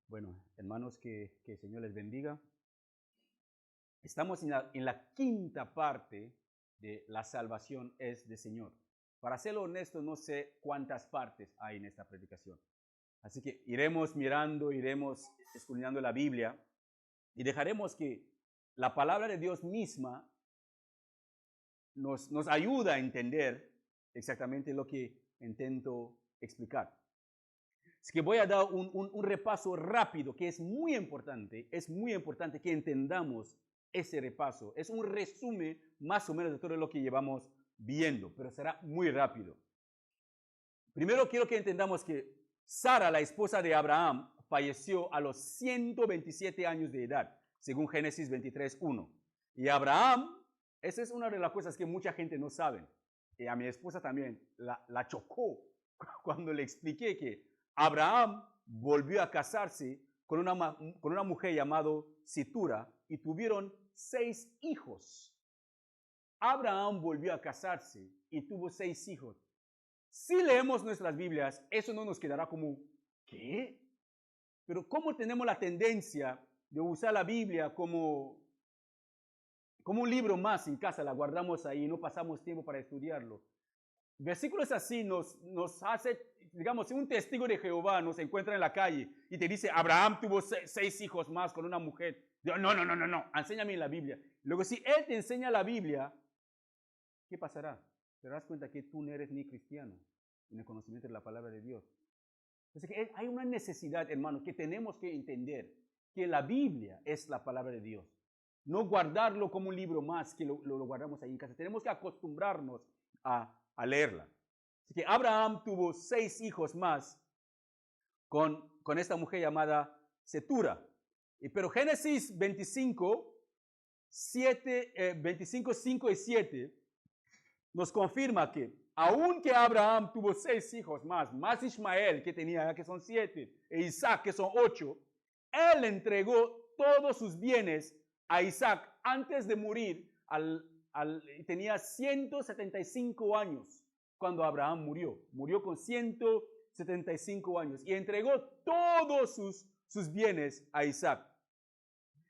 Bueno, hermanos, que el Señor les bendiga. Estamos en la quinta parte de la salvación es del Señor. Para ser honesto, no sé cuántas partes hay en esta predicación. Así que iremos mirando, iremos escudriñando la Biblia y dejaremos que la palabra de Dios misma nos ayuda a entender exactamente lo que intento explicar. Así que voy a dar un repaso rápido que es muy importante que entendamos ese repaso. Es un resumen más o menos de todo lo que llevamos viendo, pero será muy rápido. Primero quiero que entendamos que Sara, la esposa de Abraham, falleció a los 127 años de edad, según Génesis 23:1. Y Abraham, esa es una de las cosas que mucha gente no sabe. Y a mi esposa también la chocó cuando le expliqué que Abraham volvió a casarse con una mujer llamada Setura y tuvieron 6 hijos. Abraham volvió a casarse y tuvo 6 hijos. Si leemos nuestras Biblias, eso no nos quedará como, ¿qué? Pero ¿cómo tenemos la tendencia de usar la Biblia como un libro más en casa? La guardamos ahí, no pasamos tiempo para estudiarlo. Versículos así nos hace, digamos, si un testigo de Jehová nos encuentra en la calle y te dice, Abraham tuvo 6 hijos más con una mujer. Yo, no, enséñame la Biblia. Luego, si él te enseña la Biblia, ¿qué pasará? Te darás cuenta que tú no eres ni cristiano en el conocimiento de la palabra de Dios. Así que hay una necesidad, hermano, que tenemos que entender, que la Biblia es la palabra de Dios. No guardarlo como un libro más que lo guardamos ahí en casa. Tenemos que acostumbrarnos a leerla. Así que Abraham tuvo 6 hijos más con esta mujer llamada Setura. Pero Génesis 25, 5 y 7 nos confirma que aunque Abraham tuvo 6 hijos más Ismael que tenía, que son 7, e Isaac que son 8, él entregó todos sus bienes a Isaac antes de morir. Tenía 175 años cuando Abraham murió. Murió con 175 años y entregó todos sus bienes a Isaac.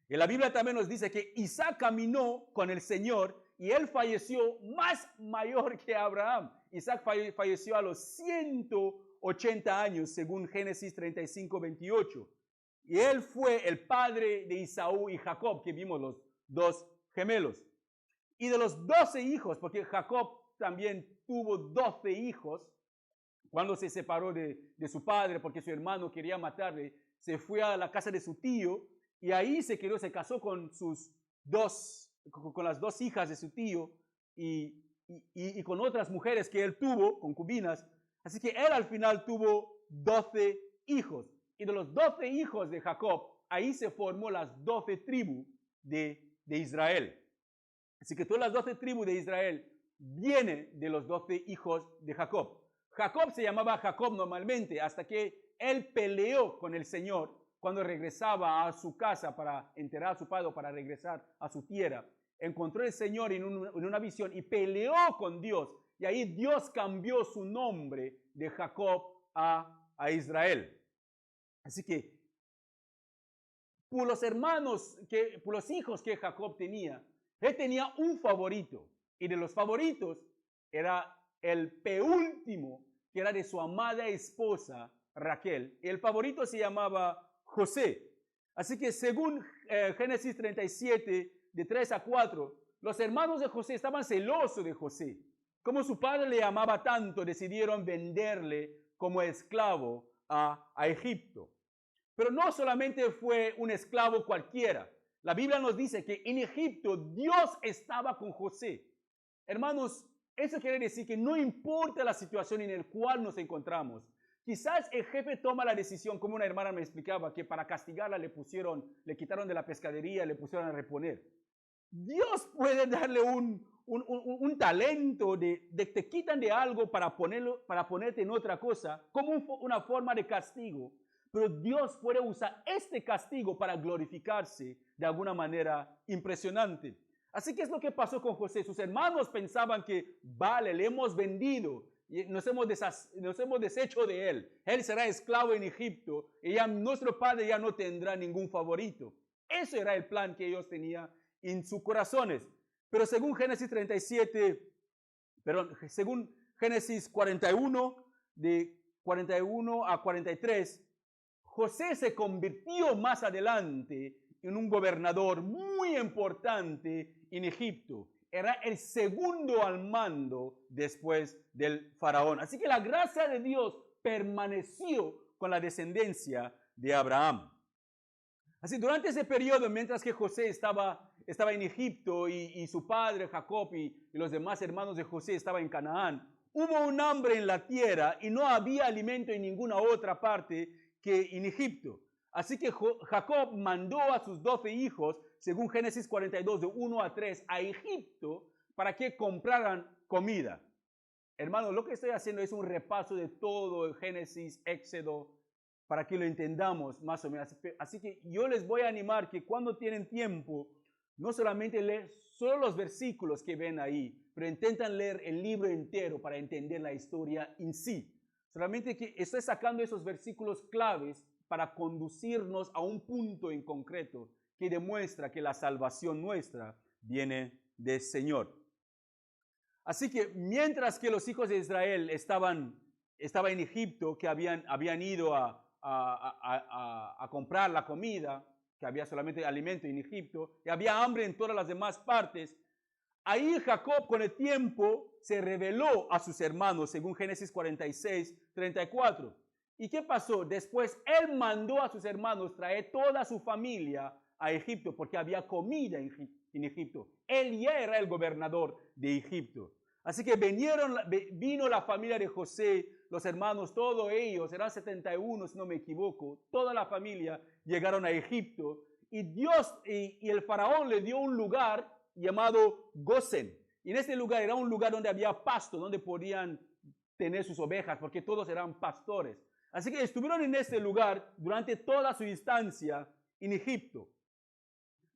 Y la Biblia también nos dice que Isaac caminó con el Señor y él falleció más mayor que Abraham. Isaac falleció a los 180 años, según Génesis 35, 28. Y él fue el padre de Esaú y Jacob, que vimos los 2 gemelos. Y de los 12 hijos, porque Jacob también tuvo 12 hijos, cuando se separó de su padre, porque su hermano quería matarle, se fue a la casa de su tío, y ahí se casó con las 2 hijas de su tío, y con otras mujeres que él tuvo, concubinas. Así que él al final tuvo 12 hijos. Y de los 12 hijos de Jacob, ahí se formó las 12 tribus de Israel. Así que todas las 12 tribus de Israel vienen de los 12 hijos de Jacob. Jacob se llamaba Jacob normalmente hasta que él peleó con el Señor cuando regresaba a su casa para enterrar a su padre o para regresar a su tierra. Encontró al Señor en una visión y peleó con Dios. Y ahí Dios cambió su nombre de Jacob a Israel. Así que por los hijos que Jacob tenía, él tenía un favorito, y de los favoritos era el penúltimo, que era de su amada esposa Raquel. El favorito se llamaba José. Así que según Génesis 37, de 3 a 4, los hermanos de José estaban celosos de José. Como su padre le amaba tanto, decidieron venderle como esclavo a Egipto. Pero no solamente fue un esclavo cualquiera. La Biblia nos dice que en Egipto Dios estaba con José. Hermanos, eso quiere decir que no importa la situación en la cual nos encontramos. Quizás el jefe toma la decisión, como una hermana me explicaba, que para castigarla le quitaron de la pescadería, le pusieron a reponer. Dios puede darle un talento te quitan de algo para ponerte en otra cosa, como una forma de castigo. Pero Dios puede usar este castigo para glorificarse de alguna manera impresionante. Así que es lo que pasó con José. Sus hermanos pensaban que, vale, le hemos vendido. y nos hemos deshecho de él. Él será esclavo en Egipto y ya nuestro padre ya no tendrá ningún favorito. Ese era el plan que ellos tenían en sus corazones. Pero según Génesis 41, de 41 a 43, José se convirtió más adelante en un gobernador muy importante en Egipto. Era el segundo al mando después del faraón. Así que la gracia de Dios permaneció con la descendencia de Abraham. Así, durante ese periodo, mientras que José estaba en Egipto y su padre Jacob y los demás hermanos de José estaban en Canaán, hubo un hambre en la tierra y no había alimento en ninguna otra parte que en Egipto. Así que Jacob mandó a sus 12 hijos, según Génesis 42, de 1 a 3, a Egipto para que compraran comida. Hermanos, lo que estoy haciendo es un repaso de todo el Génesis, Éxodo, para que lo entendamos más o menos. Así que yo les voy a animar que cuando tienen tiempo, no solamente leer solo los versículos que ven ahí, pero intentan leer el libro entero para entender la historia en sí. Solamente que estoy sacando esos versículos claves para conducirnos a un punto en concreto que demuestra que la salvación nuestra viene del Señor. Así que mientras que los hijos de Israel estaban en Egipto, que habían ido a comprar la comida, que había solamente alimento en Egipto, y había hambre en todas las demás partes, ahí Jacob con el tiempo se reveló a sus hermanos, según Génesis 46, 34. ¿Y qué pasó? Después él mandó a sus hermanos traer toda su familia a Egipto, porque había comida en Egipto. Él ya era el gobernador de Egipto. Así que vino la familia de José, los hermanos, todos ellos, eran 71 si no me equivoco, toda la familia llegaron a Egipto y Dios y el faraón le dio un lugar llamado Gosén. Y en este lugar era un lugar donde había pasto, donde podían tener sus ovejas, porque todos eran pastores. Así que estuvieron en este lugar durante toda su estancia en Egipto.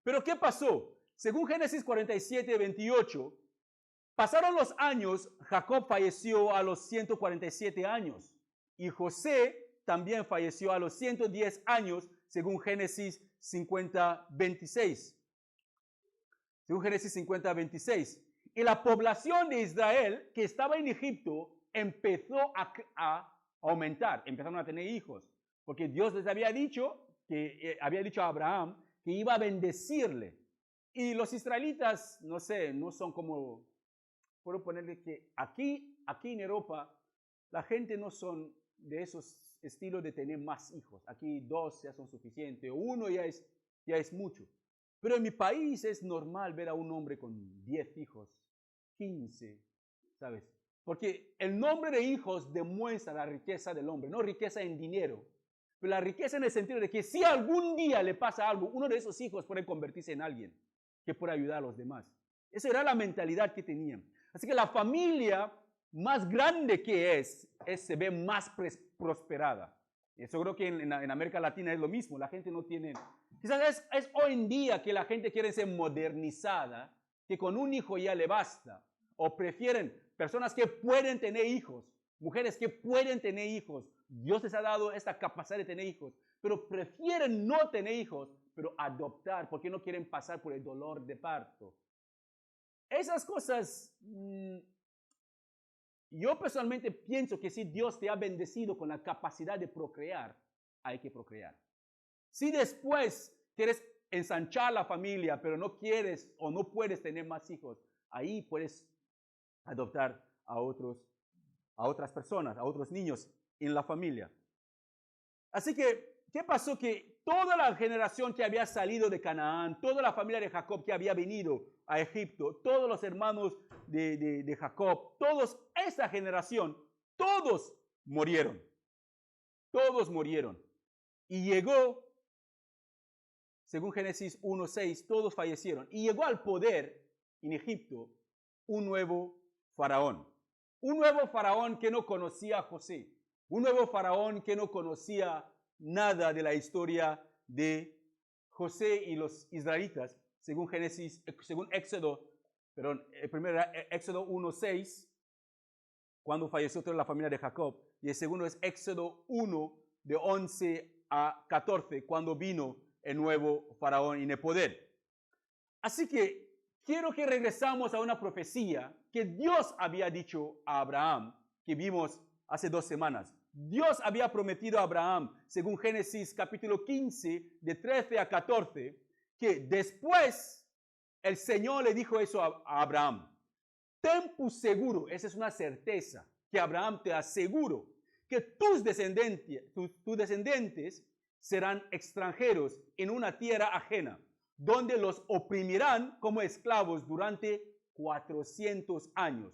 Pero ¿qué pasó? Según Génesis 47, 28, pasaron los años, Jacob falleció a los 147 años y José también falleció a los 110 años, según Génesis 50, 26. Según Génesis 50, 26. Y la población de Israel que estaba en Egipto empezó a aumentar, empezaron a tener hijos, porque Dios les había dicho a Abraham que iba a bendecirle. Y los israelitas, no sé, no son como, puedo ponerle que aquí en Europa, la gente no son de esos estilos de tener más hijos. Aquí 2 ya son suficientes, o 1 ya es mucho. Pero en mi país es normal ver a un hombre con 10 hijos, 15, ¿sabes? Porque el nombre de hijos demuestra la riqueza del hombre, no riqueza en dinero, pero la riqueza en el sentido de que si algún día le pasa algo, uno de esos hijos puede convertirse en alguien que pueda ayudar a los demás. Esa era la mentalidad que tenían. Así que la familia más grande que se ve más prosperada. Eso creo que en América Latina es lo mismo. La gente no tiene... Quizás es hoy en día que la gente quiere ser modernizada, que con un hijo ya le basta. O prefieren personas que pueden tener hijos, mujeres que pueden tener hijos. Dios les ha dado esta capacidad de tener hijos, pero prefieren no tener hijos, pero adoptar porque no quieren pasar por el dolor de parto. Esas cosas, yo personalmente pienso que si Dios te ha bendecido con la capacidad de procrear, hay que procrear. Si después quieres ensanchar la familia, pero no quieres o no puedes tener más hijos, ahí puedes adoptar a otras personas, a otros niños en la familia. Así que, ¿qué pasó? Que toda la generación que había salido de Canaán, toda la familia de Jacob que había venido a Egipto, todos los hermanos de Jacob, esa generación, todos murieron. Todos murieron. Y llegó, según Génesis 1:6, todos fallecieron. Y llegó al poder en Egipto un nuevo faraón. Un nuevo faraón que no conocía a José. Un nuevo faraón que no conocía nada de la historia de José y los israelitas, según Éxodo 1:6. cuando falleció toda la familia de Jacob. Y el segundo es Éxodo 1, de 11 a 14, cuando vino el nuevo faraón en el poder. Así que quiero que regresamos a una profecía que Dios había dicho a Abraham, que vimos hace 2 semanas. Dios había prometido a Abraham, según Génesis capítulo 15, de 13 a 14, que después el Señor le dijo eso a Abraham. Ten por seguro, esa es una certeza, que Abraham te aseguro, que tus descendientes serán extranjeros en una tierra ajena, donde los oprimirán como esclavos durante 400 años.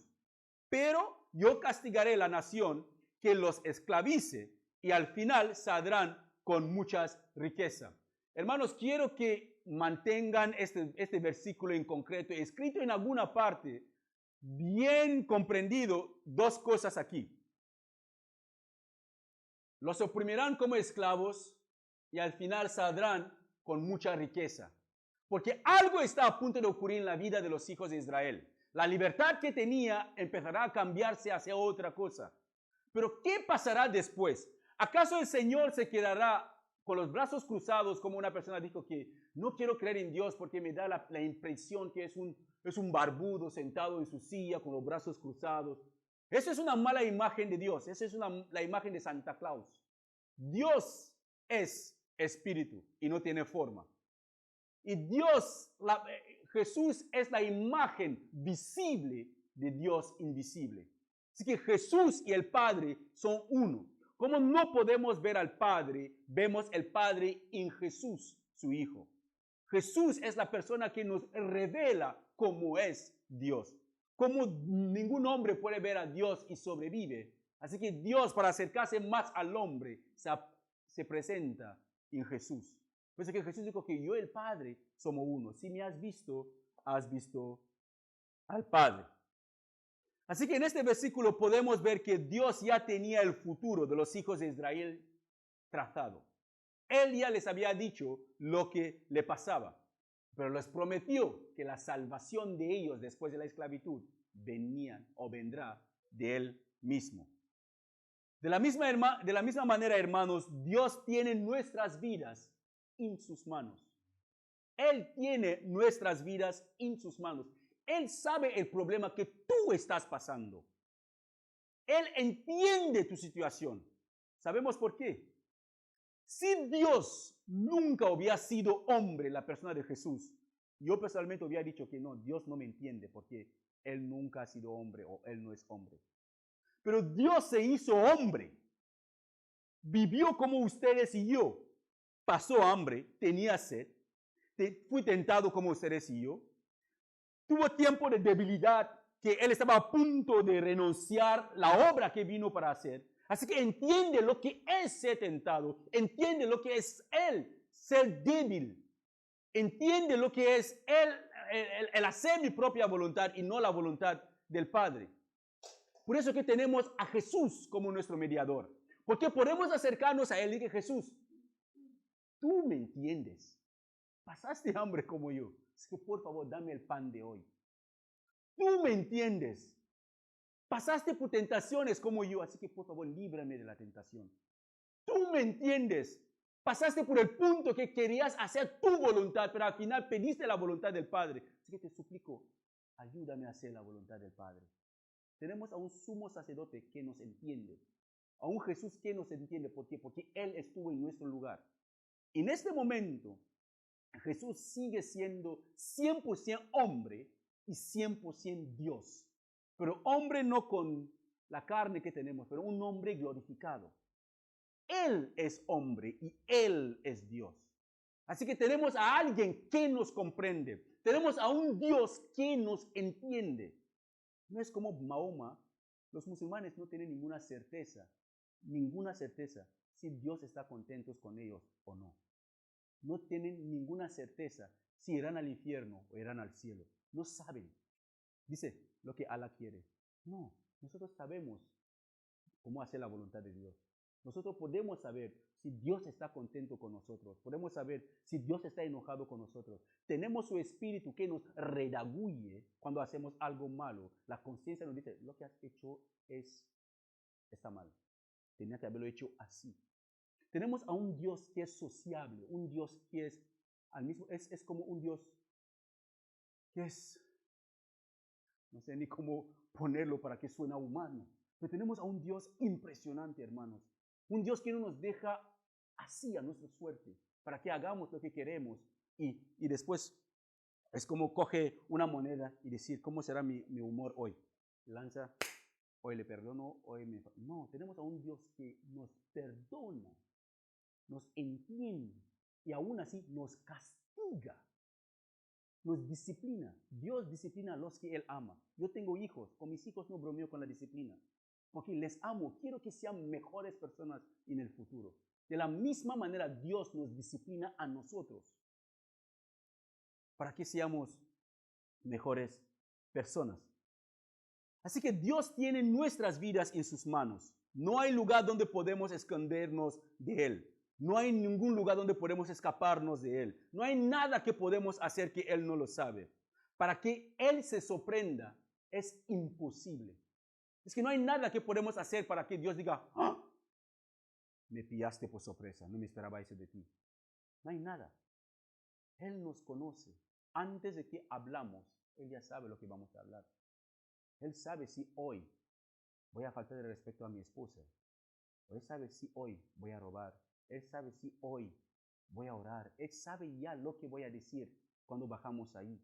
Pero yo castigaré la nación que los esclavice y al final saldrán con muchas riquezas. Hermanos, quiero que mantengan este versículo en concreto, escrito en alguna parte, bien comprendido, 2 cosas aquí. Los oprimirán como esclavos y al final saldrán con mucha riqueza. Porque algo está a punto de ocurrir en la vida de los hijos de Israel. La libertad que tenía empezará a cambiarse hacia otra cosa. Pero ¿qué pasará después? ¿Acaso el Señor se quedará con los brazos cruzados, como una persona dijo que no quiero creer en Dios porque me da la impresión que es un barbudo sentado en su silla con los brazos cruzados? Eso es una mala imagen de Dios. Esa es la imagen de Santa Claus. Dios es espíritu y no tiene forma. Y Jesús es la imagen visible de Dios invisible. Así que Jesús y el Padre son uno. Como no podemos ver al Padre, vemos el Padre en Jesús, su Hijo. Jesús es la persona que nos revela cómo es Dios. Como ningún hombre puede ver a Dios y sobrevive. Así que Dios, para acercarse más al hombre, se presenta en Jesús. Por eso que Jesús dijo que yo y el Padre somos uno. Si me has visto al Padre. Así que en este versículo podemos ver que Dios ya tenía el futuro de los hijos de Israel trazado. Él ya les había dicho lo que le pasaba, pero les prometió que la salvación de ellos después de la esclavitud vendrá de Él mismo. De la misma manera, hermanos, Dios tiene nuestras vidas en sus manos. Él tiene nuestras vidas en sus manos. Él sabe el problema que tú estás pasando. Él entiende tu situación. ¿Sabemos por qué? Si Dios nunca hubiera sido hombre, la persona de Jesús, yo personalmente hubiera dicho que no, Dios no me entiende porque Él nunca ha sido hombre o Él no es hombre. Pero Dios se hizo hombre. Vivió como ustedes y yo. Pasó hambre, tenía sed. Fui tentado como ustedes y yo. Tuvo tiempo de debilidad que Él estaba a punto de renunciar la obra que vino para hacer. Así que entiende lo que es ser tentado. Entiende lo que es Él ser débil. Entiende lo que es el hacer mi propia voluntad y no la voluntad del Padre. Por eso que tenemos a Jesús como nuestro mediador. Porque podemos acercarnos a Él y que Jesús, tú me entiendes. Pasaste hambre como yo. Así que por favor, dame el pan de hoy. Tú me entiendes. Pasaste por tentaciones como yo. Así que por favor, líbrame de la tentación. Tú me entiendes. Pasaste por el punto que querías hacer tu voluntad, pero al final pediste la voluntad del Padre. Así que te suplico, ayúdame a hacer la voluntad del Padre. Tenemos a un sumo sacerdote que nos entiende. A un Jesús que nos entiende. ¿Por qué? Porque Él estuvo en nuestro lugar. En este momento, Jesús sigue siendo 100% hombre y 100% Dios. Pero hombre no con la carne que tenemos, pero un hombre glorificado. Él es hombre y Él es Dios. Así que tenemos a alguien que nos comprende. Tenemos a un Dios que nos entiende. No es como Mahoma. Los musulmanes no tienen ninguna certeza si Dios está contento con ellos o no. No tienen ninguna certeza si irán al infierno o irán al cielo. No saben. Dice lo que Allah quiere. No, nosotros sabemos cómo hacer la voluntad de Dios. Nosotros podemos saber si Dios está contento con nosotros. Podemos saber si Dios está enojado con nosotros. Tenemos su espíritu que nos redaguye cuando hacemos algo malo. La conciencia nos dice, lo que has hecho está mal. Tenía que haberlo hecho así. Tenemos a un Dios que es sociable, un Dios que es como un Dios que es, no sé ni cómo ponerlo para que suene humano, pero tenemos a un Dios impresionante, hermanos. Un Dios que no nos deja así a nuestra suerte, para que hagamos lo que queremos y después es como coge una moneda y decir, ¿cómo será mi humor hoy? Lanza, hoy le perdono, hoy me... No, tenemos a un Dios que nos perdona, nos entiende y aún así nos castiga, nos disciplina. Dios disciplina a los que Él ama. Yo tengo hijos, con mis hijos no bromeo con la disciplina, porque les amo, quiero que sean mejores personas en el futuro. De la misma manera Dios nos disciplina a nosotros para que seamos mejores personas. Así que Dios tiene nuestras vidas en sus manos. No hay lugar donde podemos escondernos de Él. No hay ningún lugar donde podemos escaparnos de Él. No hay nada que podemos hacer que Él no lo sabe. Para que Él se sorprenda es imposible. Es que no hay nada que podemos hacer para que Dios diga, ¡ah! Me pillaste por sorpresa, no me esperaba eso de ti. No hay nada. Él nos conoce. Antes de que hablamos, Él ya sabe lo que vamos a hablar. Él sabe si hoy voy a faltar de respeto a mi esposa. Él sabe si hoy voy a robar. Él sabe si hoy voy a orar. Él sabe ya lo que voy a decir cuando bajamos ahí.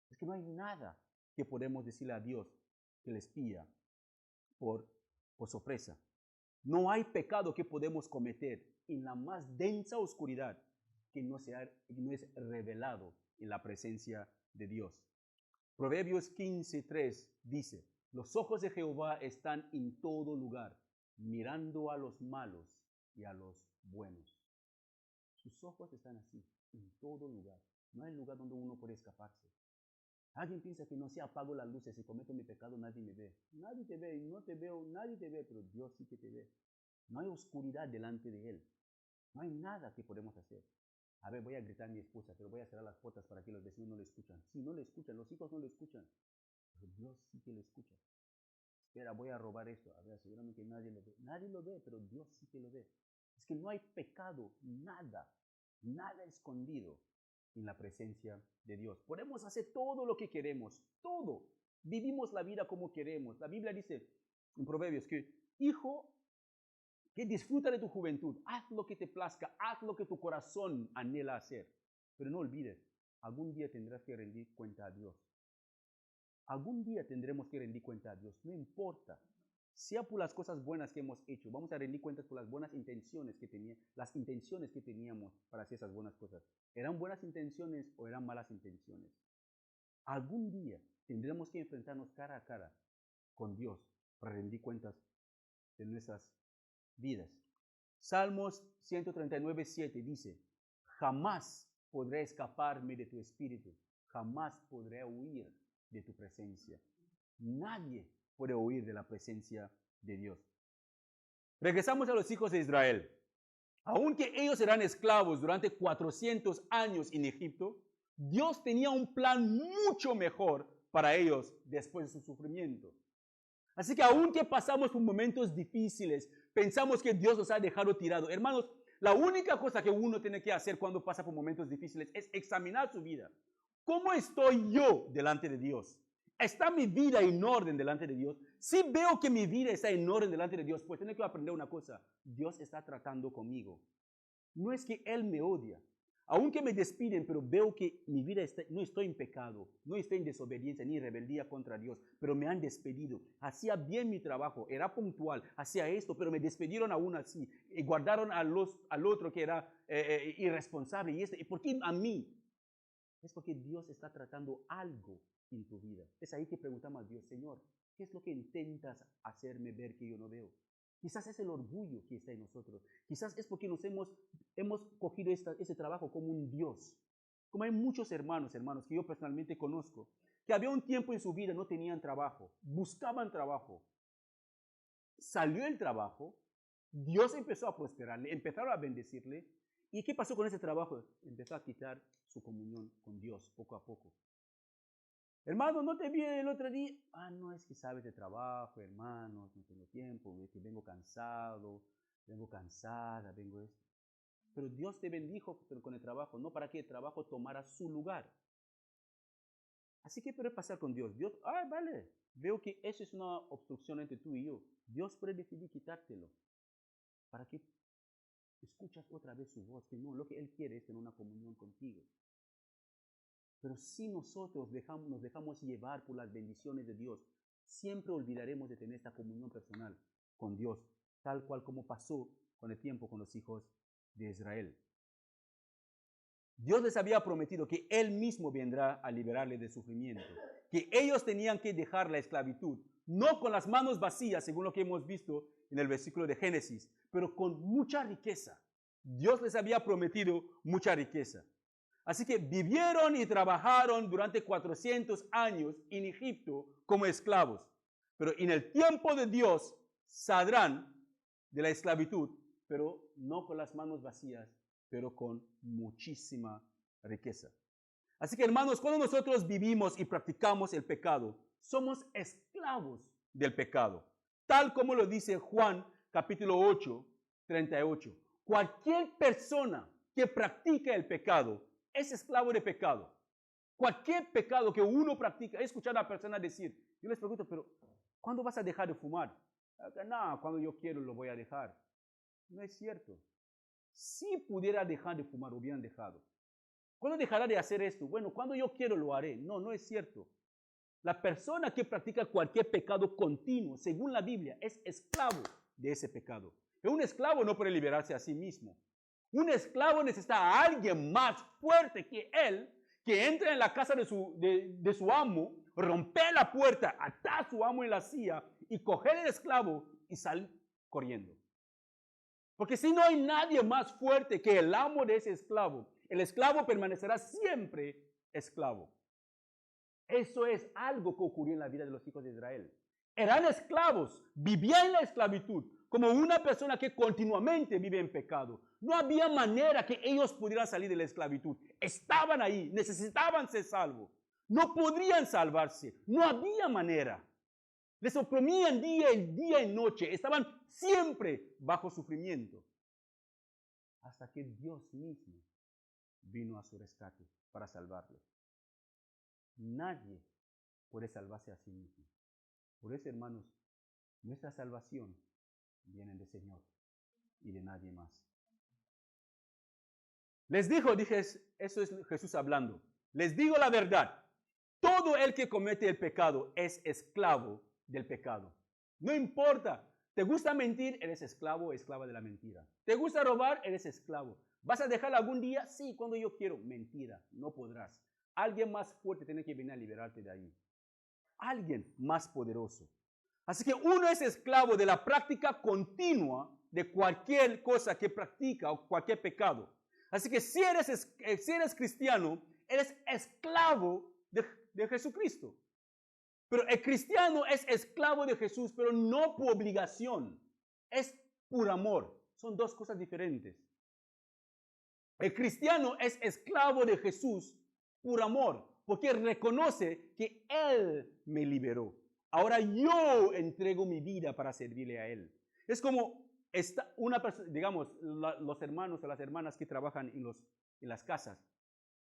Es que no hay nada que podemos decirle a Dios que les pilla por sorpresa. No hay pecado que podemos cometer en la más densa oscuridad que no es revelado en la presencia de Dios. Proverbios 15:3 dice, los ojos de Jehová están en todo lugar, mirando a los malos y a los buenos. Sus ojos están así, en todo lugar. No hay lugar donde uno puede escaparse. Alguien piensa que no, si apago las luces y cometo mi pecado, nadie me ve. Nadie te ve, no te veo, nadie te ve, pero Dios sí que te ve. No hay oscuridad delante de Él. No hay nada que podemos hacer. A ver, voy a gritar a mi esposa, pero voy a cerrar las puertas para que los vecinos no le escuchan. Sí, no le escuchan, los hijos no le escuchan, pero Dios sí que le escucha. Espera, voy a robar esto. A ver, seguramente nadie lo ve. Nadie lo ve, pero Dios sí que lo ve. Es que no hay pecado, nada escondido en la presencia de Dios. Podemos hacer todo lo que queremos, todo. Vivimos la vida como queremos. La Biblia dice en Proverbios que, hijo, que disfruta de tu juventud, haz lo que te plazca, haz lo que tu corazón anhela hacer. Pero no olvides, algún día tendrás que rendir cuenta a Dios. Algún día tendremos que rendir cuenta a Dios, no importa. Sea por las cosas buenas que hemos hecho, vamos a rendir cuentas por las buenas intenciones que teníamos para hacer esas buenas cosas. ¿Eran buenas intenciones o eran malas intenciones? Algún día tendremos que enfrentarnos cara a cara con Dios para rendir cuentas de nuestras vidas. Salmos 139:7 dice, jamás podré escaparme de tu espíritu, jamás podré huir de tu presencia. Nadie puede huir de la presencia de Dios. Regresamos a los hijos de Israel. Aunque ellos eran esclavos durante 400 años en Egipto, Dios tenía un plan mucho mejor para ellos después de su sufrimiento. Así que aunque pasamos por momentos difíciles, pensamos que Dios nos ha dejado tirados. Hermanos, la única cosa que uno tiene que hacer cuando pasa por momentos difíciles es examinar su vida. ¿Cómo estoy yo delante de Dios? ¿Está mi vida en orden delante de Dios? Si veo que mi vida está en orden delante de Dios, pues tengo que aprender una cosa. Dios está tratando conmigo. No es que Él me odia. Aunque me despiden, pero veo que mi vida no estoy en pecado, no estoy en desobediencia ni rebeldía contra Dios, pero me han despedido. Hacía bien mi trabajo, era puntual, hacía esto, pero me despidieron aún así. Y guardaron al otro que era irresponsable. ¿Y por qué a mí? Es porque Dios está tratando algo en tu vida. Es ahí que preguntamos a Dios, Señor, ¿qué es lo que intentas hacerme ver que yo no veo? Quizás es el orgullo que está en nosotros. Quizás es porque nos hemos cogido ese trabajo como un Dios. Como hay muchos hermanos que yo personalmente conozco, que había un tiempo en su vida no tenían trabajo, buscaban trabajo. Salió el trabajo Dios empezó a prosperarle, empezaron a bendecirle. ¿Y qué pasó con ese trabajo? Empezó a quitar su comunión con Dios poco a poco. Hermano, no te vi el otro día. Ah, no, es que sabes de trabajo, hermanos, no tengo tiempo, que vengo cansado, vengo cansada, vengo esto. Pero Dios te bendijo con el trabajo, no para que el trabajo tomara su lugar. Así que puede pasar con Dios. Dios, vale, veo que eso es una obstrucción entre tú y yo. Dios puede decidir quitártelo. ¿Para que escuchas otra vez su voz? Que no, lo que Él quiere es tener una comunión contigo. Pero si nosotros nos dejamos llevar por las bendiciones de Dios, siempre olvidaremos de tener esta comunión personal con Dios, tal cual como pasó con el tiempo con los hijos de Israel. Dios les había prometido que Él mismo vendrá a liberarles del sufrimiento, que ellos tenían que dejar la esclavitud, no con las manos vacías, según lo que hemos visto en el versículo de Génesis, pero con mucha riqueza. Dios les había prometido mucha riqueza. Así que vivieron y trabajaron durante 400 años en Egipto como esclavos. Pero en el tiempo de Dios saldrán de la esclavitud, pero no con las manos vacías, pero con muchísima riqueza. Así que, hermanos, cuando nosotros vivimos y practicamos el pecado, somos esclavos del pecado. Tal como lo dice Juan capítulo 8, 38. Cualquier persona que practica el pecado es esclavo de pecado. Cualquier pecado que uno practica, he escuchado a personas decir, yo les pregunto, pero ¿cuándo vas a dejar de fumar? No, cuando yo quiero lo voy a dejar. No es cierto. Si pudiera dejar de fumar, hubieran dejado. ¿Cuándo dejará de hacer esto? Bueno, cuando yo quiero lo haré. No, no es cierto. La persona que practica cualquier pecado continuo, según la Biblia, es esclavo de ese pecado. Pero un esclavo no puede liberarse a sí mismo. Un esclavo necesita a alguien más fuerte que él, que entre en la casa de su amo, romper la puerta, atar a su amo en la silla y coger el esclavo y salir corriendo. Porque si no hay nadie más fuerte que el amo de ese esclavo, el esclavo permanecerá siempre esclavo. Eso es algo que ocurrió en la vida de los hijos de Israel. Eran esclavos, vivían en la esclavitud, como una persona que continuamente vive en pecado. No había manera que ellos pudieran salir de la esclavitud. Estaban ahí, necesitaban ser salvos. No podrían salvarse, no había manera. Les oprimían día y noche, estaban siempre bajo sufrimiento. Hasta que Dios mismo vino a su rescate para salvarlos. Nadie puede salvarse a sí mismo. Por eso, hermanos, nuestra salvación viene del Señor y de nadie más. Les dijo, eso es Jesús hablando. Les digo la verdad. Todo el que comete el pecado es esclavo del pecado. No importa. ¿Te gusta mentir? Eres esclavo o esclava de la mentira. ¿Te gusta robar? Eres esclavo. ¿Vas a dejarlo algún día? Sí, cuando yo quiero. Mentira, no podrás. Alguien más fuerte tiene que venir a liberarte de ahí. Alguien más poderoso. Así que uno es esclavo de la práctica continua de cualquier cosa que practica o cualquier pecado. Así que si eres cristiano, eres esclavo de Jesucristo. Pero el cristiano es esclavo de Jesús, pero no por obligación. Es por amor. Son dos cosas diferentes. El cristiano es esclavo de Jesús por amor, porque reconoce que Él me liberó. Ahora yo entrego mi vida para servirle a Él. Es como una persona, digamos, los hermanos o las hermanas que trabajan en las casas.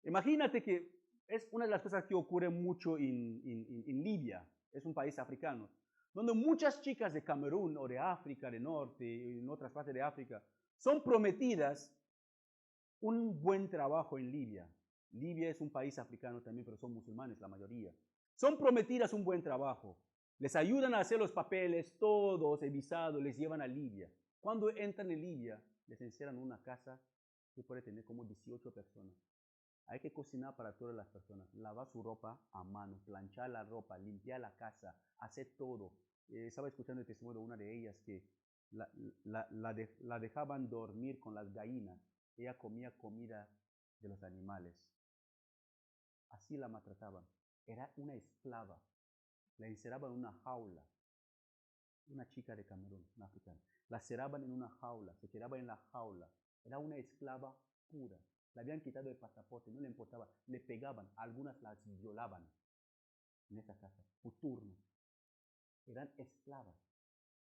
Imagínate que es una de las cosas que ocurre mucho en Libia, es un país africano, donde muchas chicas de Camerún o de África del Norte y en otras partes de África son prometidas un buen trabajo en Libia. Libia es un país africano también, pero son musulmanes la mayoría. Son prometidas un buen trabajo. Les ayudan a hacer los papeles, todos, el visado, les llevan a Libia. Cuando entran en Libia, les encierran en una casa que puede tener como 18 personas. Hay que cocinar para todas las personas, lavar su ropa a mano, planchar la ropa, limpiar la casa, hacer todo. Estaba escuchando el testimonio de una de ellas que la dejaban dormir con las gallinas. Ella comía comida de los animales. Así la maltrataban. Era una esclava. La encerraban en una jaula. una chica de Camerún, una africana. La cerraban en una jaula, se quedaba en la jaula. Era una esclava pura. Le habían quitado el pasaporte, no le importaba. Le pegaban, algunas las violaban en esa casa, por turno. Eran esclavas.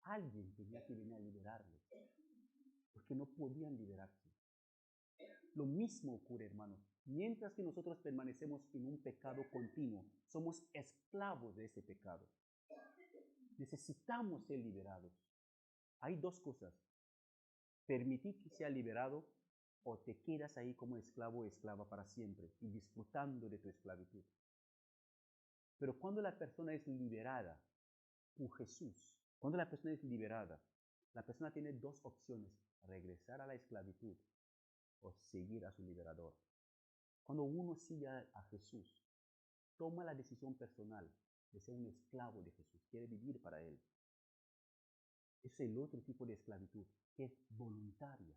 Alguien tenía que venir a liberarles, porque no podían liberarse. Lo mismo ocurre, hermanos. Mientras que nosotros permanecemos en un pecado continuo, somos esclavos de ese pecado. Necesitamos ser liberados. Hay dos cosas. Permitir que sea liberado o te quedas ahí como esclavo o esclava para siempre y disfrutando de tu esclavitud. Pero cuando la persona es liberada por Jesús, cuando la persona es liberada, la persona tiene dos opciones: regresar a la esclavitud o seguir a su liberador. Cuando uno sigue a Jesús, toma la decisión personal de ser un esclavo de Jesús, quiere vivir para Él. Es el otro tipo de esclavitud, que es voluntaria.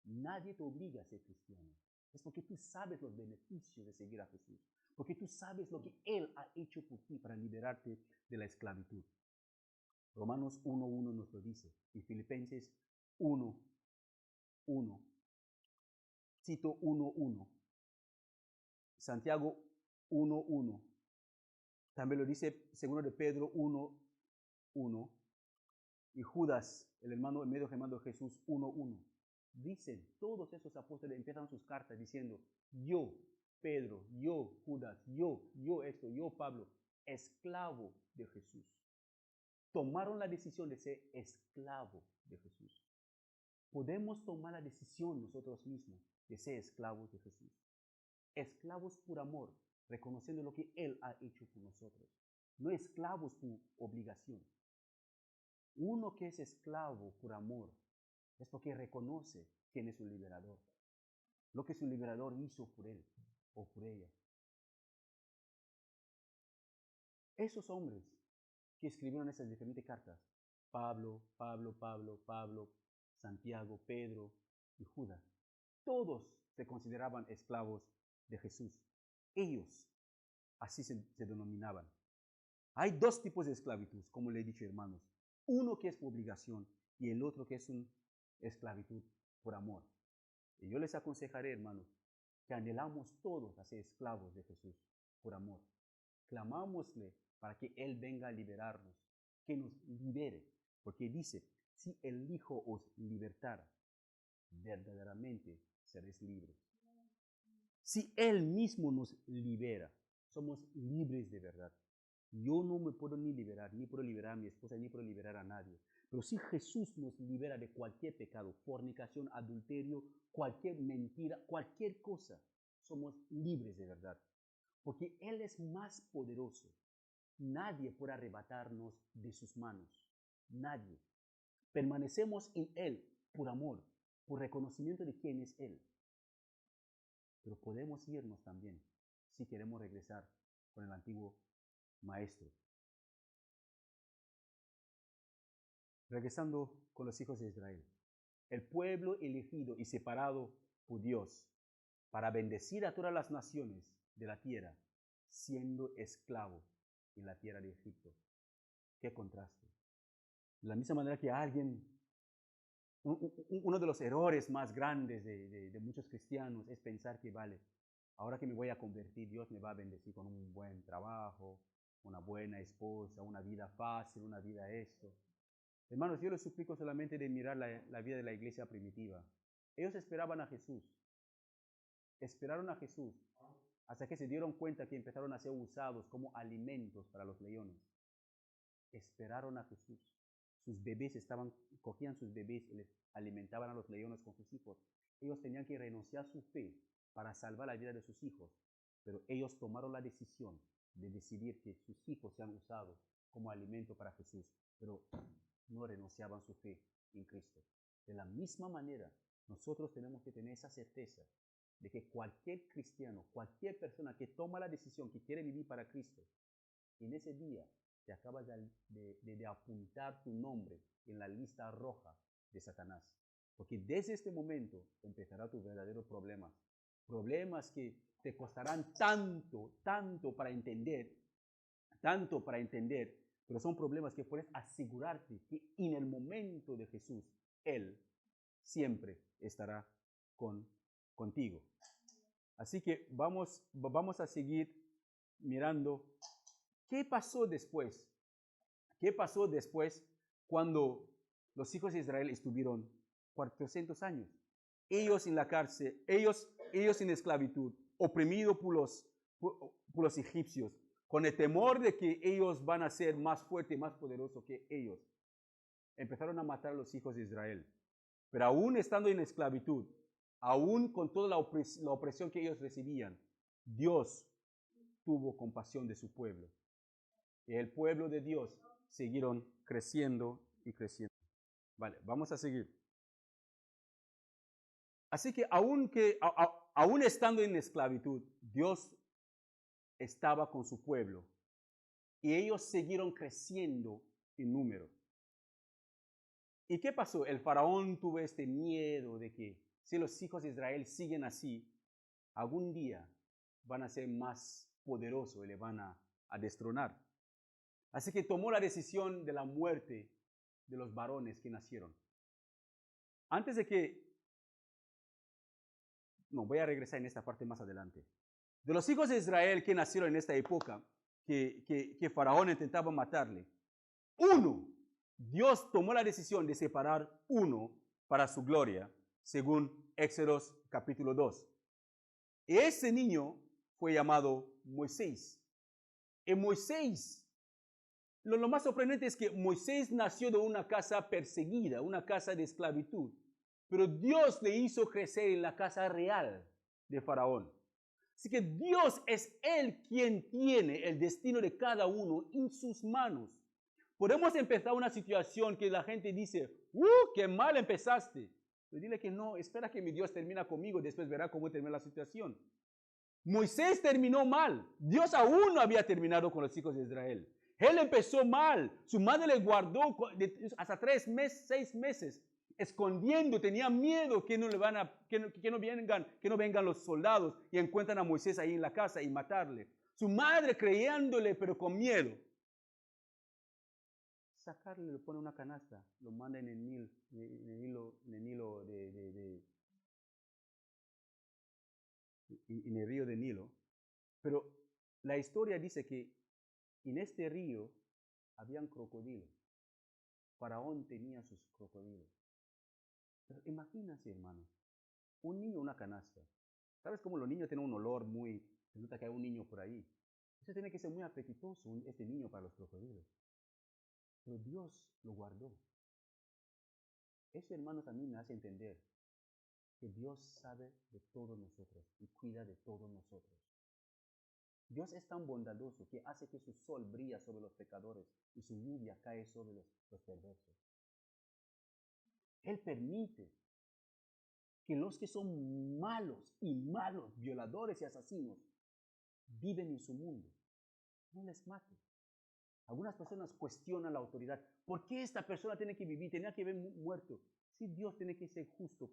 Nadie te obliga a ser cristiano. Es porque tú sabes los beneficios de seguir a Jesús, porque tú sabes lo que Él ha hecho por ti para liberarte de la esclavitud. Romanos 1:1 nos lo dice, y Filipenses 1:1. Cito 1:1. Santiago 1:1. También lo dice 2 de Pedro 1:1. Y Judas, el hermano, el medio hermano de Jesús, 1:1. Dicen, todos esos apóstoles empiezan sus cartas diciendo: yo, Pedro, yo, Judas, yo esto, yo, Pablo, esclavo de Jesús. Tomaron la decisión de ser esclavo de Jesús. Podemos tomar la decisión nosotros mismos de ser esclavos de Jesús. Esclavos por amor, reconociendo lo que Él ha hecho por nosotros. No esclavos por obligación. Uno que es esclavo por amor es porque reconoce quién es su liberador, lo que su liberador hizo por él o por ella. Esos hombres que escribieron esas diferentes cartas, Pablo, Santiago, Pedro y Judas, todos se consideraban esclavos de Jesús. Ellos así se denominaban. Hay dos tipos de esclavitud, como le he dicho, hermanos. Uno que es por obligación y el otro que es una esclavitud por amor. Y yo les aconsejaré, hermanos, que anhelamos todos a ser esclavos de Jesús por amor. Clamámosle para que Él venga a liberarnos, que nos libere. Porque dice, si el Hijo os libertara, verdaderamente seréis libres. Si Él mismo nos libera, somos libres de verdad. Yo no me puedo ni liberar, ni puedo liberar a mi esposa, ni puedo liberar a nadie. Pero si Jesús nos libera de cualquier pecado, fornicación, adulterio, cualquier mentira, cualquier cosa, somos libres de verdad. Porque Él es más poderoso. Nadie puede arrebatarnos de sus manos. Nadie. Permanecemos en Él por amor, por reconocimiento de quién es Él. Pero podemos irnos también si queremos regresar con el antiguo maestro. Regresando con los hijos de Israel. El pueblo elegido y separado por Dios para bendecir a todas las naciones de la tierra, siendo esclavo en la tierra de Egipto. Qué contraste. De la misma manera que uno de los errores más grandes de muchos cristianos es pensar que, vale, ahora que me voy a convertir, Dios me va a bendecir con un buen trabajo, una buena esposa, una vida fácil, una vida esto. Hermanos, yo les suplico solamente de mirar la vida de la iglesia primitiva. Ellos esperaban a Jesús. Esperaron a Jesús hasta que se dieron cuenta que empezaron a ser usados como alimentos para los leones. Esperaron a Jesús. Sus bebés cogían sus bebés y les alimentaban a los leones con sus hijos. Ellos tenían que renunciar a su fe para salvar la vida de sus hijos. Pero ellos tomaron la decisión de decidir que sus hijos sean usados como alimento para Jesús. Pero no renunciaban su fe en Cristo. De la misma manera, nosotros tenemos que tener esa certeza de que cualquier cristiano, cualquier persona que toma la decisión que quiere vivir para Cristo, en ese día te acabas de apuntar tu nombre en la lista roja de Satanás. Porque desde este momento empezará tus verdaderos problemas. Problemas que te costarán tanto para entender, Pero son problemas que puedes asegurarte que en el momento de Jesús, Él siempre estará contigo. Así que vamos a seguir mirando qué pasó después. ¿Qué pasó después cuando los hijos de Israel estuvieron 400 años? Ellos en la cárcel, ellos en esclavitud, oprimidos por los egipcios, con el temor de que ellos van a ser más fuertes y más poderosos que ellos. Empezaron a matar a los hijos de Israel. Pero aún estando en esclavitud, aún con toda la opresión que ellos recibían, Dios tuvo compasión de su pueblo. Y el pueblo de Dios siguieron creciendo y creciendo. Vale, vamos a seguir. Así que aún estando en esclavitud, Dios estaba con su pueblo. Y ellos siguieron creciendo en número. ¿Y qué pasó? El faraón tuvo este miedo de que si los hijos de Israel siguen así, algún día van a ser más poderosos y le van a destronar. Así que tomó la decisión de la muerte de los varones que nacieron. Antes de que... No, voy a regresar en esta parte más adelante. De los hijos de Israel que nacieron en esta época, que Faraón intentaba matarle, Dios tomó la decisión de separar uno para su gloria, según Éxodos capítulo 2. Ese niño fue llamado Moisés. Y Moisés, lo más sorprendente es que Moisés nació de una casa perseguida, una casa de esclavitud. Pero Dios le hizo crecer en la casa real de Faraón. Así que Dios es Él quien tiene el destino de cada uno en sus manos. Podemos empezar una situación que la gente dice, qué mal empezaste. Pero dile que no, espera que mi Dios termina conmigo, después verá cómo termina la situación. Moisés terminó mal. Dios aún no había terminado con los hijos de Israel. Él empezó mal. Su madre le guardó hasta 6 meses, escondiendo. Tenía miedo que no vengan los soldados y encuentran a Moisés ahí en la casa y matarle. Su madre creyéndole, pero con miedo. Sacarle, le pone una canasta, lo manda en el río de Nilo. Pero la historia dice que en este río habían crocodilos. Faraón tenía sus crocodilos. Pero imagínense, hermanos, un niño en una canasta. ¿Sabes cómo los niños tienen un olor muy... Se nota que hay un niño por ahí. Eso tiene que ser muy apetitoso, este niño, para los crocodilos. Pero Dios lo guardó. Eso, hermanos, a mí me hace entender que Dios sabe de todos nosotros y cuida de todos nosotros. Dios es tan bondadoso que hace que su sol brilla sobre los pecadores y su lluvia cae sobre los perversos. Él permite que los que son malos, violadores y asesinos, viven en su mundo. No les mate. Algunas personas cuestionan la autoridad. ¿Por qué esta persona tiene que vivir? Tenía que haber muerto. Si Dios tiene que ser justo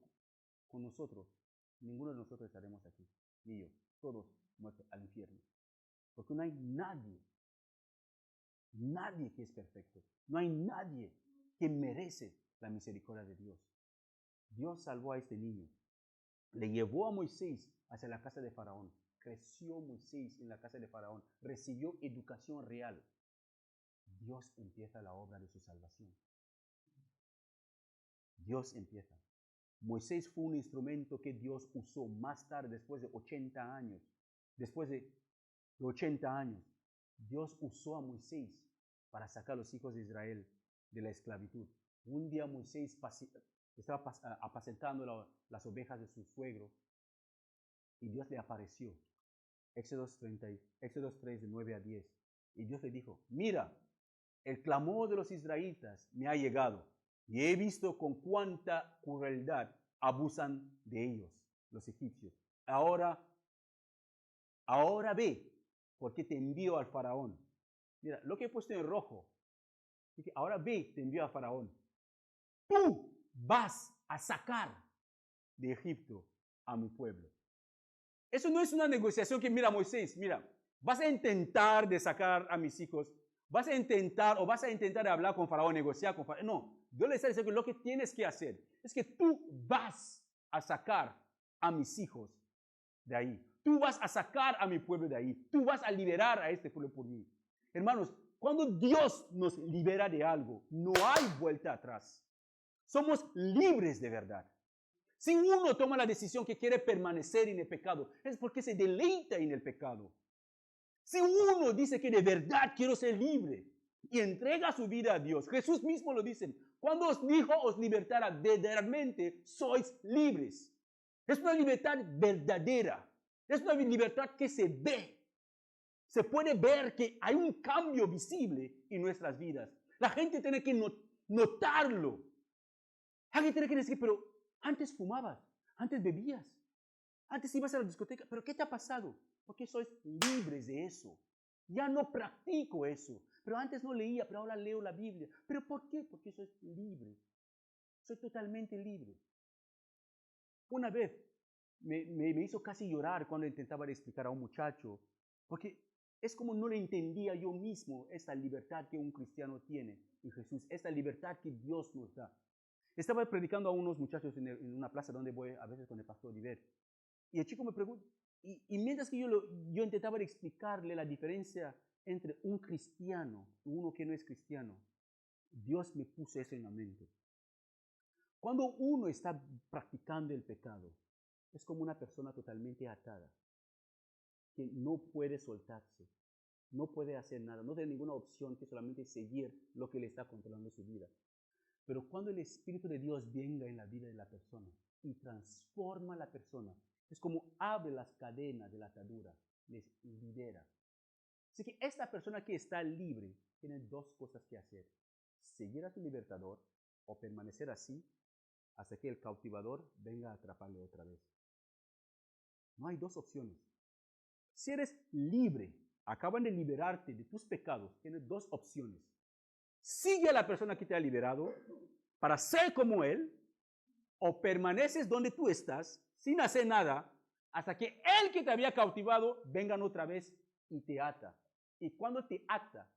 con nosotros, ninguno de nosotros estaremos aquí. Ni yo. Todos muertos al infierno. Porque no hay nadie que es perfecto. No hay nadie que merece la misericordia de Dios. Dios salvó a este niño. Le llevó a Moisés hacia la casa de Faraón. Creció Moisés en la casa de Faraón. Recibió educación real. Dios empieza la obra de su salvación. Dios empieza. Moisés fue un instrumento que Dios usó más tarde, después de 80 años. Después de 80 años, Dios usó a Moisés para sacar a los hijos de Israel de la esclavitud. Un día Moisés estaba apacentando las ovejas de su suegro y Dios le apareció. Éxodos 3, de 9 a 10. Y Dios le dijo, mira, el clamor de los israelitas me ha llegado y he visto con cuánta crueldad abusan de ellos, los egipcios. Ahora ve, porque te envío al faraón. Mira, lo que he puesto en rojo. Ahora ve, te envío al faraón. Tú vas a sacar de Egipto a mi pueblo. Eso no es una negociación que, mira, Moisés, mira, vas a intentar de sacar a mis hijos. vas a intentar hablar con Faraón, negociar con Faraón. No, Dios le está diciendo que lo que tienes que hacer es que tú vas a sacar a mis hijos de ahí. Tú vas a sacar a mi pueblo de ahí. Tú vas a liberar a este pueblo por mí. Hermanos, cuando Dios nos libera de algo, no hay vuelta atrás. Somos libres de verdad. Si uno toma la decisión que quiere permanecer en el pecado, es porque se deleita en el pecado. Si uno dice que de verdad quiero ser libre y entrega su vida a Dios, Jesús mismo lo dice, cuando os dijo os libertara, verdaderamente sois libres. Es una libertad verdadera. Es una libertad que se ve. Se puede ver que hay un cambio visible en nuestras vidas. La gente tiene que notarlo. Alguien tiene que decir, pero antes fumabas, antes bebías, antes ibas a la discoteca, pero ¿qué te ha pasado? Porque sois libres de eso. Ya no practico eso. Pero antes no leía, pero ahora leo la Biblia. ¿Pero por qué? Porque soy libre. Soy totalmente libre. Una vez me hizo casi llorar cuando intentaba explicar a un muchacho, porque es como no le entendía yo mismo esta libertad que un cristiano tiene en Jesús, esta libertad que Dios nos da. Estaba predicando a unos muchachos en una plaza donde voy a veces con el pastor Oliver. Y el chico me pregunta, y mientras que yo intentaba explicarle la diferencia entre un cristiano y uno que no es cristiano, Dios me puso eso en la mente. Cuando uno está practicando el pecado, es como una persona totalmente atada, que no puede soltarse, no puede hacer nada, no tiene ninguna opción que solamente seguir lo que le está controlando su vida. Pero cuando el Espíritu de Dios venga en la vida de la persona y transforma a la persona, es como abre las cadenas de la atadura, les libera. Así que esta persona que está libre tiene dos cosas que hacer: seguir a su libertador o permanecer así hasta que el cautivador venga a atraparle otra vez. No hay dos opciones. Si eres libre, acaban de liberarte de tus pecados, tienes dos opciones. Sigue a la persona que te ha liberado para ser como él, o permaneces donde tú estás sin hacer nada hasta que el que te había cautivado venga otra vez y te ata. Y cuando te ata,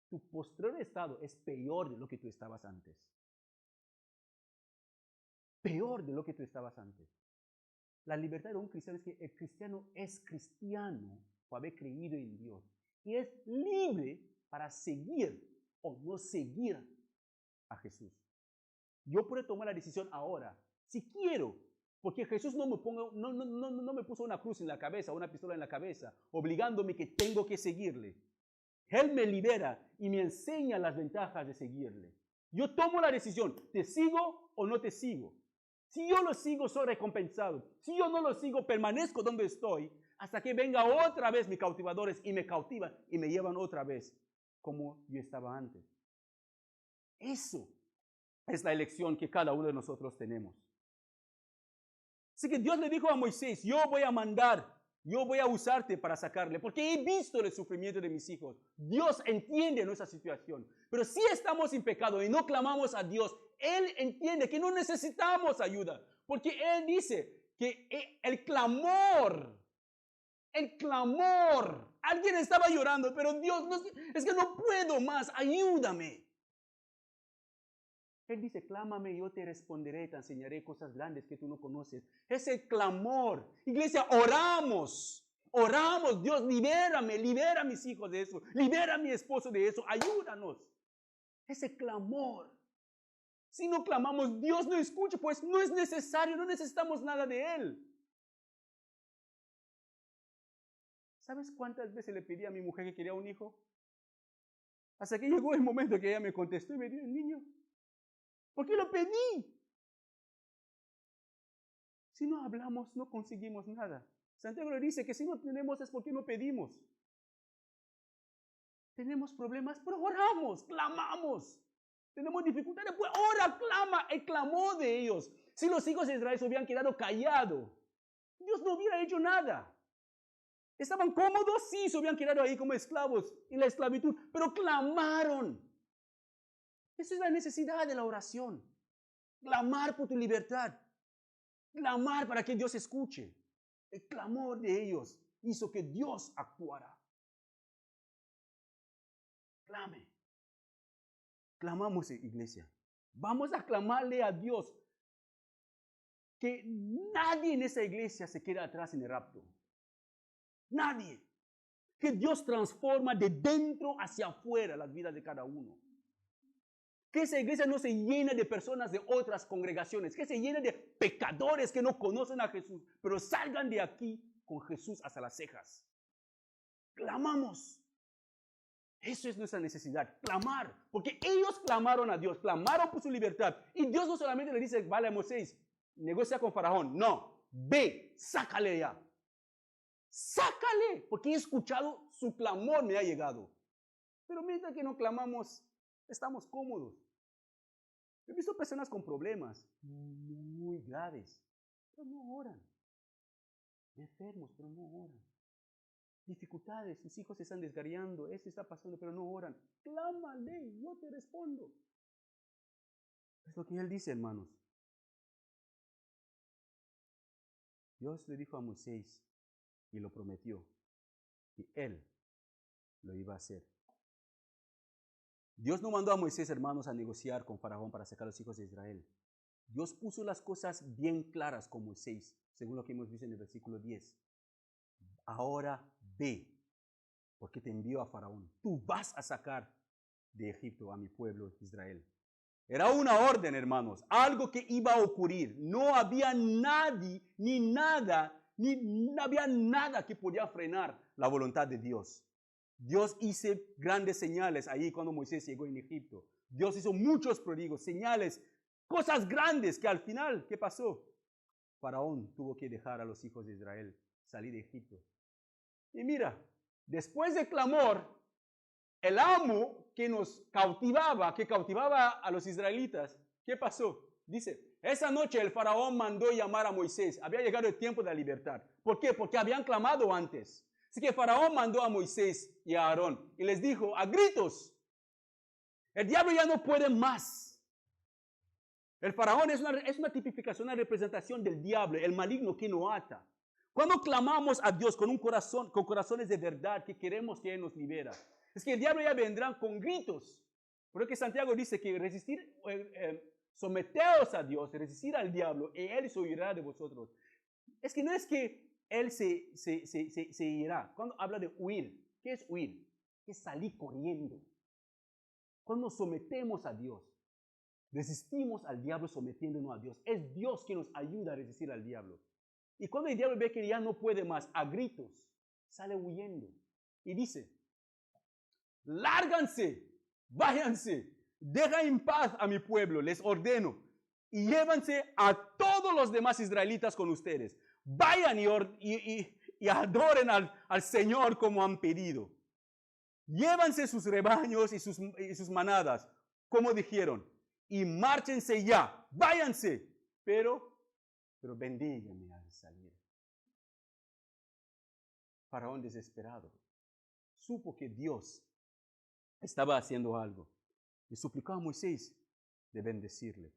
tu posterior estado es peor de lo que tú estabas antes. Peor de lo que tú estabas antes. La libertad de un cristiano es que el cristiano es cristiano por haber creído en Dios y es libre para seguir o no seguir a Jesús. Yo puedo tomar la decisión ahora, si quiero, porque Jesús no me puso una cruz en la cabeza, una pistola en la cabeza, obligándome que tengo que seguirle. Él me libera y me enseña las ventajas de seguirle. Yo tomo la decisión, ¿te sigo o no te sigo? Si yo lo sigo, soy recompensado. Si yo no lo sigo, permanezco donde estoy hasta que venga otra vez mis cautivadores y me cautivan y me llevan otra vez como yo estaba antes. Eso es la elección que cada uno de nosotros tenemos. Así que Dios le dijo a Moisés, yo voy a mandar, yo voy a usarte para sacarle, porque he visto el sufrimiento de mis hijos. Dios entiende nuestra situación. Pero si estamos en pecado y no clamamos a Dios, Él entiende que no necesitamos ayuda, porque Él dice que el clamor, alguien estaba llorando, pero Dios, es que no puedo más, ayúdame. Él dice, clámame y yo te responderé, te enseñaré cosas grandes que tú no conoces. Es el clamor. Iglesia, oramos. Oramos, Dios, libérame, libera a mis hijos de eso, libera a mi esposo de eso, ayúdanos. Ese clamor. Si no clamamos, Dios no escucha, pues no es necesario, no necesitamos nada de Él. ¿Sabes cuántas veces le pedí a mi mujer que quería un hijo? Hasta que llegó el momento que ella me contestó y me dio el niño. ¿Por qué lo pedí? Si no hablamos, no conseguimos nada. Santiago le dice que si no tenemos es porque no pedimos. Tenemos problemas, pero oramos, clamamos. Tenemos dificultades, pues ora, clama. El clamor de ellos. Si los hijos de Israel se hubieran quedado callados, Dios no hubiera hecho nada. ¿Estaban cómodos? Sí, se hubieran quedado ahí como esclavos en la esclavitud, pero clamaron. Esa es la necesidad de la oración. Clamar por tu libertad. Clamar para que Dios escuche. El clamor de ellos hizo que Dios actuara. Clame. Clamamos, iglesia. Vamos a clamarle a Dios. Que nadie en esa iglesia se quede atrás en el rapto. Nadie. Que Dios transforma de dentro hacia afuera las vidas de cada uno. Que esa iglesia no se llene de personas de otras congregaciones. Que se llene de pecadores que no conocen a Jesús. Pero salgan de aquí con Jesús hasta las cejas. Clamamos. Eso es nuestra necesidad, clamar. Porque ellos clamaron a Dios, clamaron por su libertad. Y Dios no solamente le dice, vale a Moisés, negocia con Faraón. No, ve, sácale ya. Sácale, porque he escuchado su clamor, me ha llegado. Pero mientras que no clamamos, estamos cómodos. He visto personas con problemas muy graves, pero no oran. Enfermos, pero no oran. Dificultades, sus hijos se están desgarriando, esto está pasando, pero no oran. Clámale, yo te respondo. Es lo que él dice, hermanos. Dios le dijo a Moisés y lo prometió, que él lo iba a hacer. Dios no mandó a Moisés, hermanos, a negociar con Faraón para sacar a los hijos de Israel. Dios puso las cosas bien claras con Moisés, según lo que hemos visto en el versículo 10. Ahora ve, porque te envío a Faraón. Tú vas a sacar de Egipto a mi pueblo Israel. Era una orden, hermanos, algo que iba a ocurrir. No había nadie, no había nada que podía frenar la voluntad de Dios. Dios hizo grandes señales ahí cuando Moisés llegó en Egipto. Dios hizo muchos prodigios, señales, cosas grandes que al final, ¿qué pasó? Faraón tuvo que dejar a los hijos de Israel salir de Egipto. Y mira, después del clamor, el amo que nos cautivaba, que cautivaba a los israelitas, ¿qué pasó? Dice, esa noche el faraón mandó llamar a Moisés. Había llegado el tiempo de la libertad. ¿Por qué? Porque habían clamado antes. Así que el faraón mandó a Moisés y a Aarón y les dijo a gritos, el diablo ya no puede más. El faraón es una tipificación, una representación del diablo, el maligno que nos ata. Cuando clamamos a Dios con un corazón, con corazones de verdad que queremos que Él nos libera, es que el diablo ya vendrá con gritos. Por eso que Santiago dice que resistir, someteos a Dios, resistir al diablo, y Él se huirá de vosotros. Es que no es que Él se irá. Cuando habla de huir, ¿qué es huir? Es salir corriendo. Cuando nos sometemos a Dios, resistimos al diablo sometiéndonos a Dios. Es Dios que nos ayuda a resistir al diablo. Y cuando el diablo ve que ya no puede más, a gritos, sale huyendo. Y dice, lárganse, váyanse, deja en paz a mi pueblo, les ordeno, y llévanse a todos los demás israelitas con ustedes. Vayan y adoren al Señor como han pedido. Llévanse sus rebaños y sus manadas, como dijeron, y márchense ya, váyanse, pero bendíganme al salir. Faraón desesperado supo que Dios estaba haciendo algo y suplicó a Moisés de bendecirle.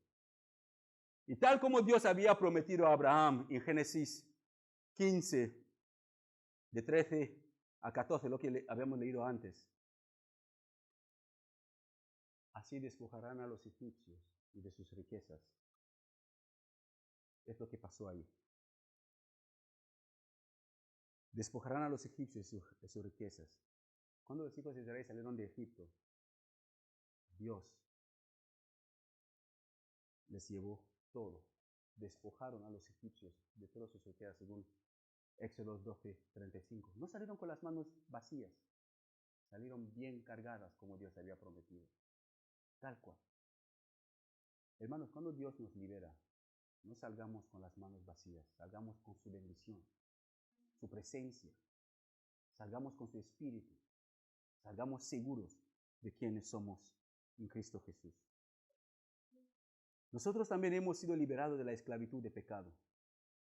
Y tal como Dios había prometido a Abraham en Génesis 15, de 13 a 14, lo que habíamos leído antes, así despojarán a los egipcios y de sus riquezas. Es lo que pasó ahí. Despojarán a los egipcios de sus riquezas. Cuando los hijos de Israel salieron de Egipto, Dios les llevó todo. Despojaron a los egipcios de todas sus riquezas, según Éxodo 12:35. No salieron con las manos vacías, salieron bien cargadas como Dios había prometido. Tal cual. Hermanos, cuando Dios nos libera, no salgamos con las manos vacías, salgamos con su bendición, su presencia, salgamos con su espíritu, salgamos seguros de quienes somos en Cristo Jesús. Nosotros también hemos sido liberados de la esclavitud de pecado.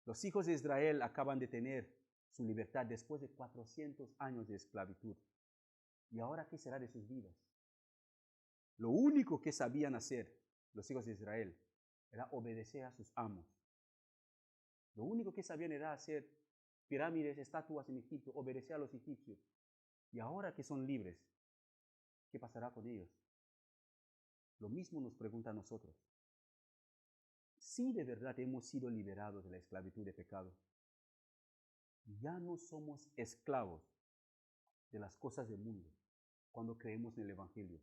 Los hijos de Israel acaban de tener su libertad después de 400 años de esclavitud. ¿Y ahora qué será de sus vidas? Lo único que sabían hacer los hijos de Israel era obedecer a sus amos. Lo único que sabían era hacer pirámides, estatuas en Egipto, obedecer a los egipcios. Y ahora que son libres, ¿qué pasará con ellos? Lo mismo nos pregunta a nosotros. Si de verdad hemos sido liberados de la esclavitud de pecado, ya no somos esclavos de las cosas del mundo cuando creemos en el Evangelio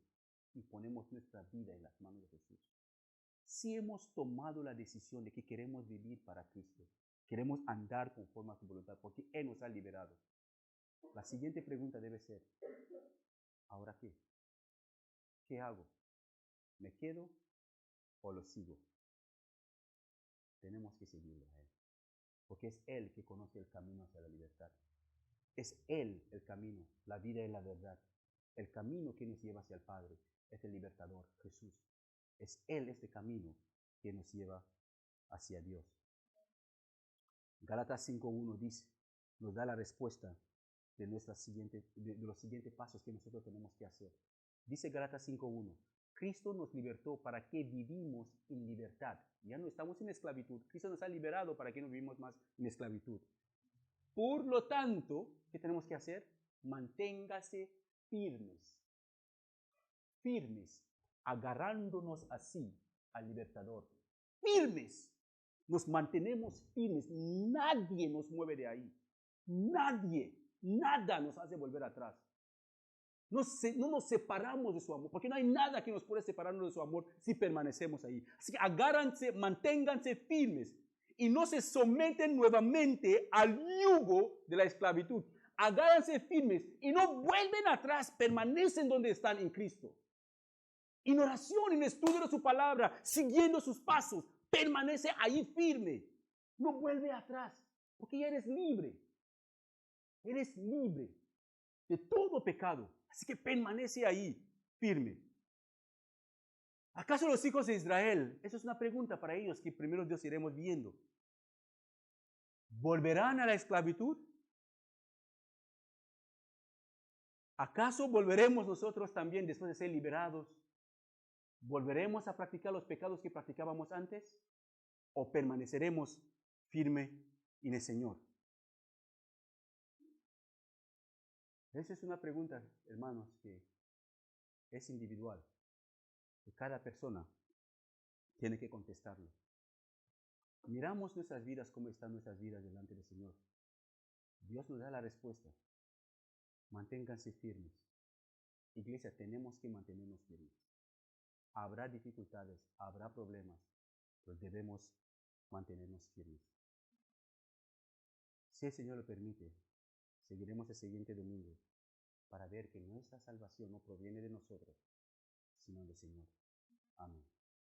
y ponemos nuestra vida en las manos de Jesús. Si hemos tomado la decisión de que queremos vivir para Cristo, queremos andar conforme a su voluntad, porque Él nos ha liberado, la siguiente pregunta debe ser, ¿ahora qué? ¿Qué hago? ¿Me quedo o lo sigo? Tenemos que seguirlo a Él, porque es Él que conoce el camino hacia la libertad. Es Él el camino, la vida y la verdad. El camino que nos lleva hacia el Padre es el libertador, Jesús. Es Él este camino que nos lleva hacia Dios. Gálatas 5:1 dice, nos da la respuesta de los siguientes pasos que nosotros tenemos que hacer. Dice Gálatas 5:1, Cristo nos libertó para que vivimos en libertad. Ya no estamos en esclavitud. Cristo nos ha liberado para que no vivimos más en esclavitud. Por lo tanto, ¿qué tenemos que hacer? Manténgase firmes. Firmes, agarrándonos así al libertador. Firmes. Nos mantenemos firmes. Nadie nos mueve de ahí. Nadie. Nada nos hace volver atrás. No nos separamos de su amor, porque no hay nada que nos pueda separarnos de su amor si permanecemos ahí. Así que agárrense, manténganse firmes y no se someten nuevamente al yugo de la esclavitud. Agárrense firmes y no vuelven atrás, permanecen donde están en Cristo. En oración, en estudio de su palabra, siguiendo sus pasos, permanece ahí firme. No vuelve atrás, porque ya eres libre. Eres libre de todo pecado. Así que permanece ahí, firme. ¿Acaso los hijos de Israel? Esa es una pregunta para ellos que primero Dios iremos viendo. ¿Volverán a la esclavitud? ¿Acaso volveremos nosotros también después de ser liberados? ¿Volveremos a practicar los pecados que practicábamos antes? ¿O permaneceremos firme en el Señor? Esa es una pregunta, hermanos, que es individual. Y cada persona tiene que contestarlo. Miramos nuestras vidas, cómo están nuestras vidas delante del Señor. Dios nos da la respuesta. Manténganse firmes. Iglesia, tenemos que mantenernos firmes. Habrá dificultades, habrá problemas, pero debemos mantenernos firmes. Si el Señor lo permite, seguiremos el siguiente domingo para ver que nuestra salvación no proviene de nosotros, sino del Señor. Amén.